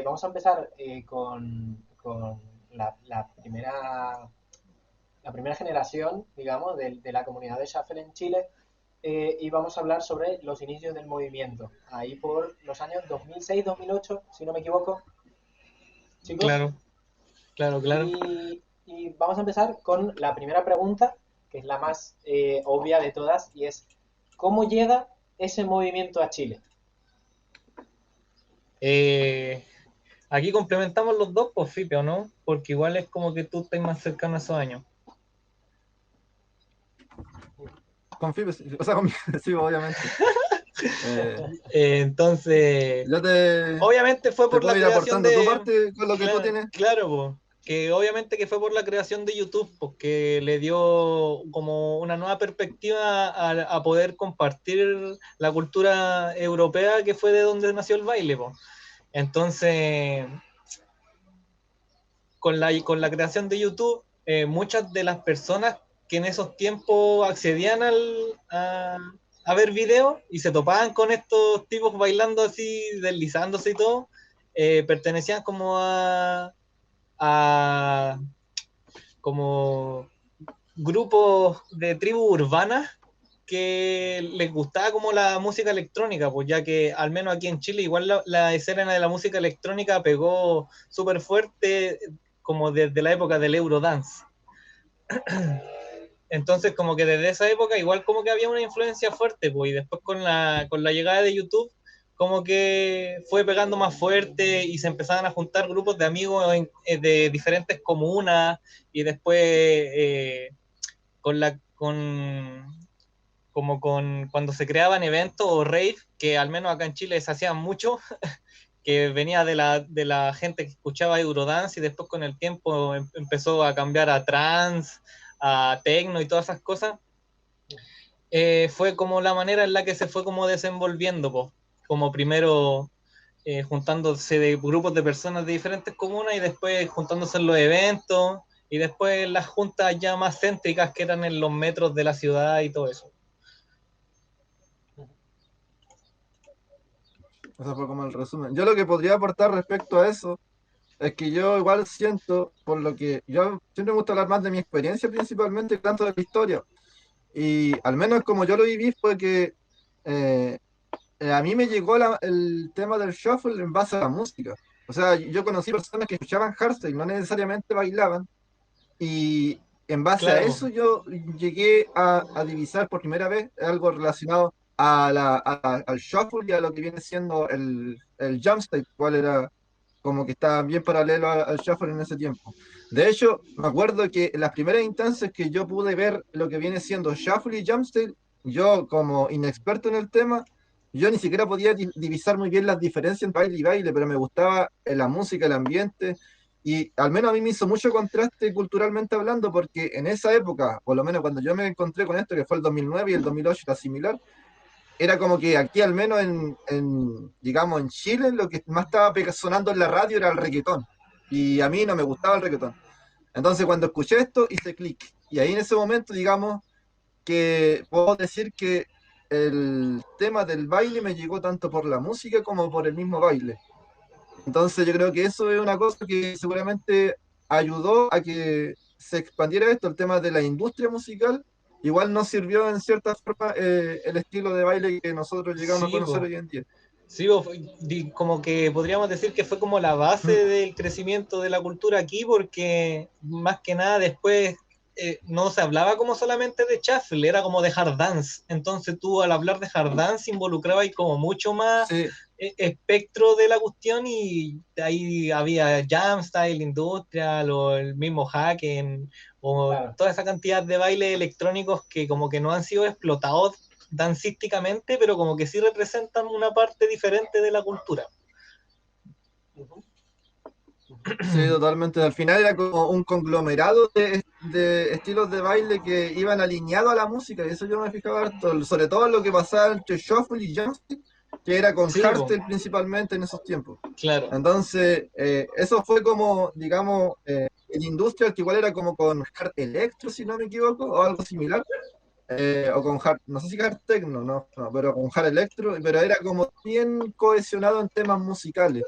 Vamos a empezar con la primera generación, digamos, de la comunidad de Shuffle en Chile, y vamos a hablar sobre los inicios del movimiento, ahí por los años 2006-2008, si no me equivoco, chicos. Claro, claro, claro. Y vamos a empezar con la primera pregunta, que es la más obvia de todas, y es, ¿cómo llega ese movimiento a Chile? Eh, Aquí complementamos los dos, pues, Fipe, ¿o no? Porque igual es como que tú estás más cercano a esos años. Con FIBE, o sea, con sí, obviamente. Eh, Entonces, yo obviamente fue te por puedo la ir creación aportando tu de... parte con lo que tú Claro, tienes. claro, po, que obviamente que fue por la creación de YouTube, porque le dio como una nueva perspectiva a poder compartir la cultura europea que fue de donde nació el baile, po. Entonces, con la creación de YouTube, muchas de las personas que en esos tiempos accedían a ver videos y se topaban con estos tipos bailando así, deslizándose y todo, pertenecían como a como grupos de tribus urbanas que les gustaba como la música electrónica, pues ya que al menos aquí en Chile igual la escena de la música electrónica pegó súper fuerte como desde la época del Eurodance. Entonces como que desde esa época igual como que había una influencia fuerte, pues, y después con la llegada de YouTube como que fue pegando más fuerte y se empezaban a juntar grupos de amigos de diferentes comunas y después con la con como con cuando se creaban eventos o rave, que al menos acá en Chile se hacían mucho, que venía de la gente que escuchaba Eurodance y después con el tiempo empezó a cambiar a trance, a techno y todas esas cosas, fue como la manera en la que se fue como desenvolviendo, po. Como primero juntándose de grupos de personas de diferentes comunas y después juntándose en los eventos y después las juntas ya más céntricas que eran en los metros de la ciudad y todo eso. Eso fue como el resumen. Yo lo que podría aportar respecto a eso es que yo igual siento, por lo que yo siempre me gusta hablar más de mi experiencia principalmente que tanto de la historia. Y al menos como yo lo viví fue que eh, a mí me llegó el tema del shuffle en base a la música. O sea, yo conocí personas que escuchaban hardstyle, no necesariamente bailaban, y en base a Claro, eso yo llegué a divisar por primera vez algo relacionado al shuffle y a lo que viene siendo el jumpstyle, cual era como que estaba bien paralelo al shuffle en ese tiempo. De hecho, me acuerdo que en las primeras instancias que yo pude ver lo que viene siendo shuffle y jumpstyle, yo como inexperto en el tema, yo ni siquiera podía divisar muy bien las diferencias entre baile y baile, pero me gustaba la música, el ambiente, y al menos a mí me hizo mucho contraste culturalmente hablando, porque en esa época, por lo menos cuando yo me encontré con esto, que fue el 2009 y el 2008 era similar, era como que aquí al menos digamos, en Chile, lo que más estaba sonando en la radio era el reggaetón. Y a mí no me gustaba el reggaetón. Entonces cuando escuché esto hice clic. Y ahí en ese momento, digamos, que puedo decir que el tema del baile me llegó tanto por la música como por el mismo baile. Entonces yo creo que eso es una cosa que seguramente ayudó a que se expandiera esto, el tema de la industria musical. Igual nos sirvió en cierta forma el estilo de baile que nosotros llegamos a sí, conocer po. hoy en día. Sí, po, como que podríamos decir que fue como la base Mm, del crecimiento de la cultura aquí, porque más que nada después no se hablaba como solamente de shuffle, era como de hard dance. Entonces tú al hablar de hard dance involucraba ahí como mucho más sí, espectro de la cuestión y ahí había jam style, industrial o el mismo hacken o Claro. toda esa cantidad de bailes electrónicos que como que no han sido explotados dancísticamente, pero como que sí representan una parte diferente de la cultura. Ujú, ujú. sí, totalmente. Al final era como un conglomerado de estilos de baile que iban alineados a la música, y eso yo me fijaba harto, sobre todo en lo que pasaba entre shuffle y jumpstyle, que era con Sí, po, hardstyle principalmente en esos tiempos. claro. Entonces, eso fue como, digamos, el industrial, que igual era como con hard electro, si no me equivoco, o algo similar, o con hard, no sé si hard techno, no, pero con hard electro, pero era como bien cohesionado en temas musicales.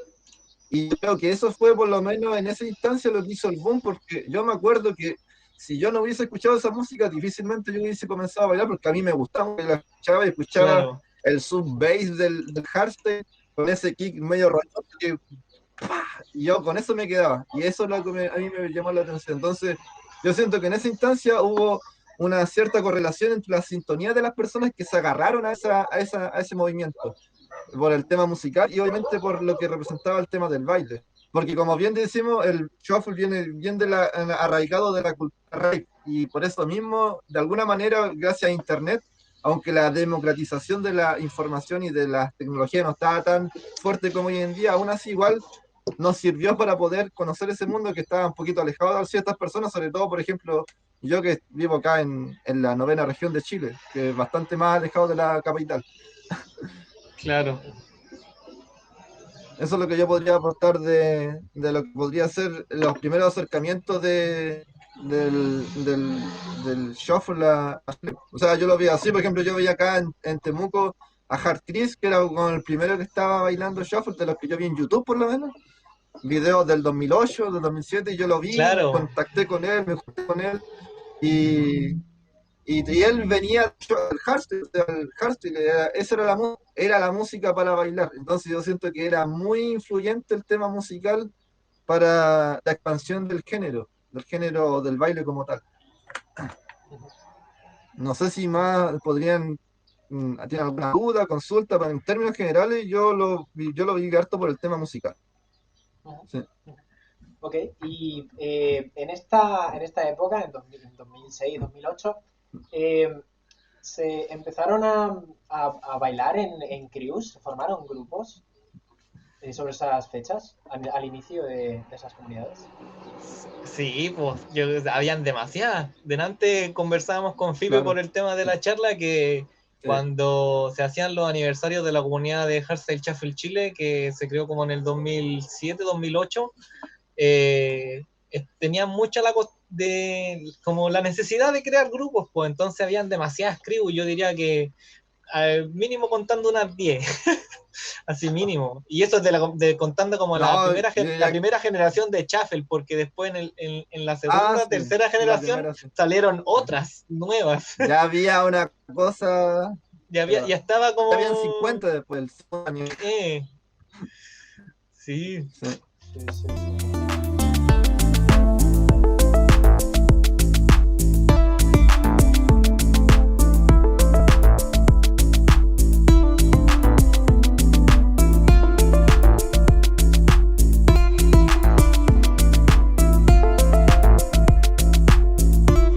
Y yo creo que eso fue por lo menos en esa instancia lo que hizo el boom, porque yo me acuerdo que si yo no hubiese escuchado esa música, difícilmente yo hubiese comenzado a bailar, porque a mí me gustaba, la escuchaba y escuchaba Claro, el sub-bass del hardstyle con ese kick medio roñoso que y yo con eso me quedaba. Y eso es lo que a mí me llamó la atención. Entonces, yo siento que en esa instancia hubo una cierta correlación entre la sintonía de las personas que se agarraron a ese movimiento, por el tema musical y obviamente por lo que representaba el tema del baile. Porque como bien decimos, el shuffle viene bien arraigado de la cultura rave. Y por eso mismo, de alguna manera, gracias a Internet, aunque la democratización de la información y de la tecnología no estaba tan fuerte como hoy en día, aún así igual nos sirvió para poder conocer ese mundo que estaba un poquito alejado de ciertas personas, sobre todo, por ejemplo, yo que vivo acá en la 9ª región de Chile, que es bastante más alejado de la capital. claro. Eso es lo que yo podría aportar de lo que podría ser los primeros acercamientos del shuffle o sea, yo lo vi así, por ejemplo, yo vi acá en Temuco a Hard Chris, que era como el primero que estaba bailando shuffle, de los que yo vi en YouTube por lo menos, videos del 2008, del 2007, y yo lo vi, Claro, contacté con él, me junté con él, y, y él venía al hardstyle, esa era la música para bailar. Entonces yo siento que era muy influyente el tema musical para la expansión del género del baile como tal. No sé si más podrían, tienen alguna duda, consulta, pero en términos generales yo lo vi harto por el tema musical. Ujú. Sí. Ok, y en esta época, en 2006, 2008, eh, se empezaron a bailar en crews, se formaron grupos sobre esas fechas, al inicio de esas comunidades. sí, pues habían demasiadas. Delante conversábamos con Fipe por Claro, el tema de la charla que sí, cuando se hacían los aniversarios de la comunidad de Hardstyle Shuffle Chile, que se creó como en el 2007, 2008, tenían mucha como la necesidad de crear grupos, pues entonces habían demasiadas crews, yo diría que mínimo contando unas 10, así mínimo. Y eso es contando como no, la primera generación de Shuffle, porque después en la segunda, sí, tercera la generación primera sí. salieron otras nuevas. Ya había una cosa, pero Ya estaba ya habían como... 50 después del segundo año. eh, sí, Sí, sí, sí.